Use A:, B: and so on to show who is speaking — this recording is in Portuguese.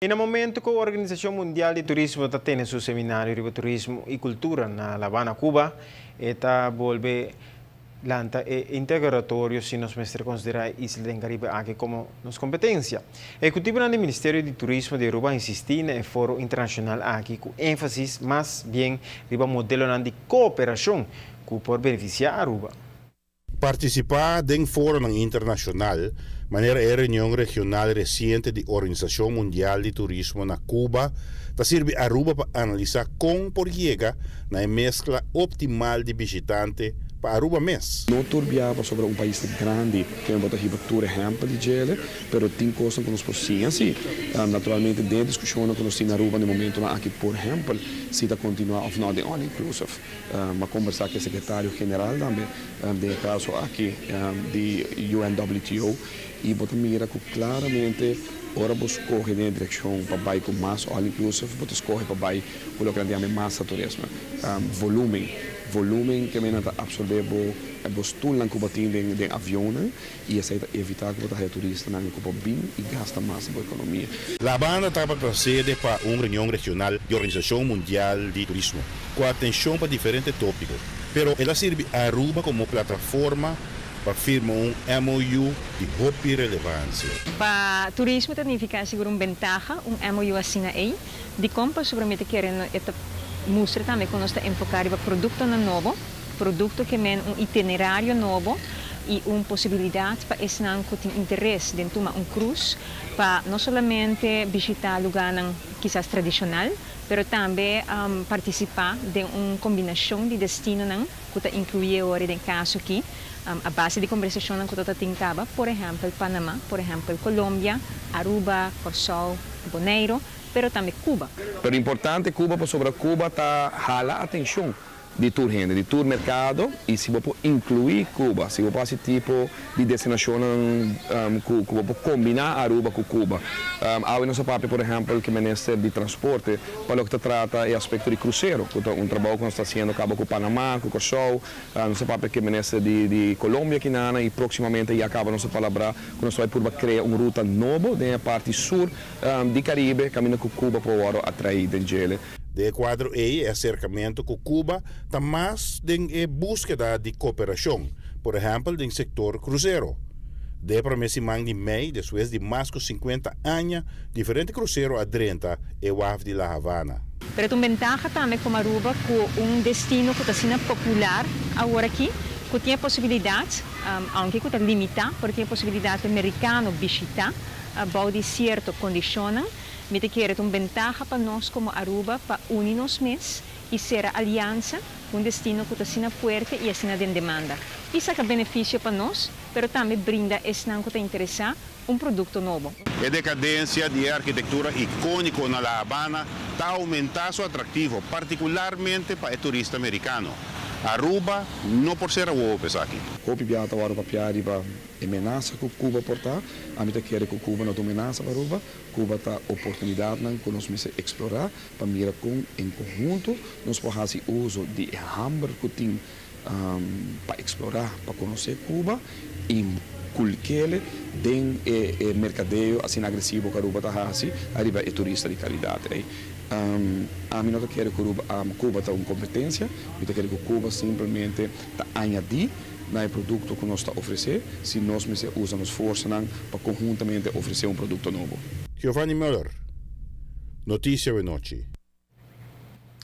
A: In un momento que a Organização Mundial de Turismo está tendo seu seminário de turismo e cultura na La Habana, Cuba, está volve lanta e integratório se nós mestre considerar Isla do Caribe aqui como nos competência. Executivo do Ministério de Turismo de Aruba insistiu no fórum internacional aqui com ênfase mais bem no modelo de cooperação que pode beneficiar Aruba.
B: Participar do Fórum Internacional, maneira a reunião regional recente da Organização Mundial de Turismo na Cuba, está serve a Aruba para analisar como por chegar na mescla optimal de visitantes para Aruba mês.
C: Não turbiava sobre país grande, que é um por exemplo de gele, mas tem coisas que nos possuem assim. Naturalmente, dentro da discussão que nós temos na Aruba no momento aqui, por exemplo, se está continuar ou não de all inclusive, mas conversar com o secretário-geral também, de caso aqui de UNWTO, e botar mira que claramente ora você corre na direção para baixo com mais all inclusive, você corre para baixo com o que chama massa turismo, volume que mena absorver bostul lang kubatin de avião e aceita evitar que o turista não ocupa bem e gasta mais na economia.
B: La Habana estava para sede para uma reunião regional da Organização Mundial de Turismo, com atenção para diferentes tópicos, pero ela serve a Aruba como plataforma para firmar MOU de grande relevância.
D: Para turismo significa seguro ventaja, MOU assim aí, de compra sobre o que querem mostra também que nós estamos enfocados para produto novo, produto que tem itinerário novo e uma possibilidade para esse não que tem interesse de tomar cruise para não somente visitar lugar quizás tradicional, mas também participar de uma combinação de destinos que inclui agora no caso aqui a base de conversação que está tentava, por exemplo, Panamá, por exemplo, Colômbia, Aruba, Corsol, Bonaire, pero também Cuba.
C: Pero importante Cuba, sobre Cuba está jala atenção de tour renda, de tour mercado e se você incluir Cuba, se você esse tipo de destinação que você combinar Aruba com Cuba. Há nossa parte, por exemplo, que ministério de transporte, para o que trata é aspecto de cruzeiro, trabalho que nós estamos fazendo acaba com Panamá, com Corsol, nossa parte que ministério de Colômbia que nana e proximamente e acaba nossa palavra que nós vai por criar uma ruta nova da parte sul de Caribe, caminho com Cuba para atrair del gele.
B: De quadro é acercamento com Cuba, está mais em búsqueda de cooperação, por exemplo, no setor cruzeiro. De promessa de mei, depois de mais de 50 anos, diferente cruzeiro adrenta e o de La Havana.
D: Pero tem ventaja também como Aruba, com destino que está sendo popular agora aqui, que tem a possibilidade, aunque que está limitado, porque tem a possibilidade de americano visitar, a de certa condição. Me te quero uma ventaja para nós como Aruba para unir-nos mais e ser a aliança com um destino que está sendo forte e assim de demanda. Isso é benefício para nós, mas também brinda esse não que está interessado produto novo.
B: A decadência de arquitetura icônica na La Habana está aumentando seu atrativo, particularmente para o turista americano. Aruba não por ser a UOPES aqui.
C: Hopi biata o Aruba piari para ameaça que Cuba portar, a mim quer que Cuba não ameaça para Aruba, Cuba está oportunidade que nós vamos explorar para mirar com em conjunto nós podemos fazer uso de hamburger que tem para explorar, para conhecer Cuba e culquele den mercadeio assim agressivo que Aruba está fazendo, arriba é turista de qualidade. A mim não quero que Cuba tenha uma competência, eu quero que Cuba simplesmente añadir no produto que nós está oferecendo, se nós usamos força para conjuntamente oferecer produto novo.
B: Giovanni Müller, Notícia de Noite.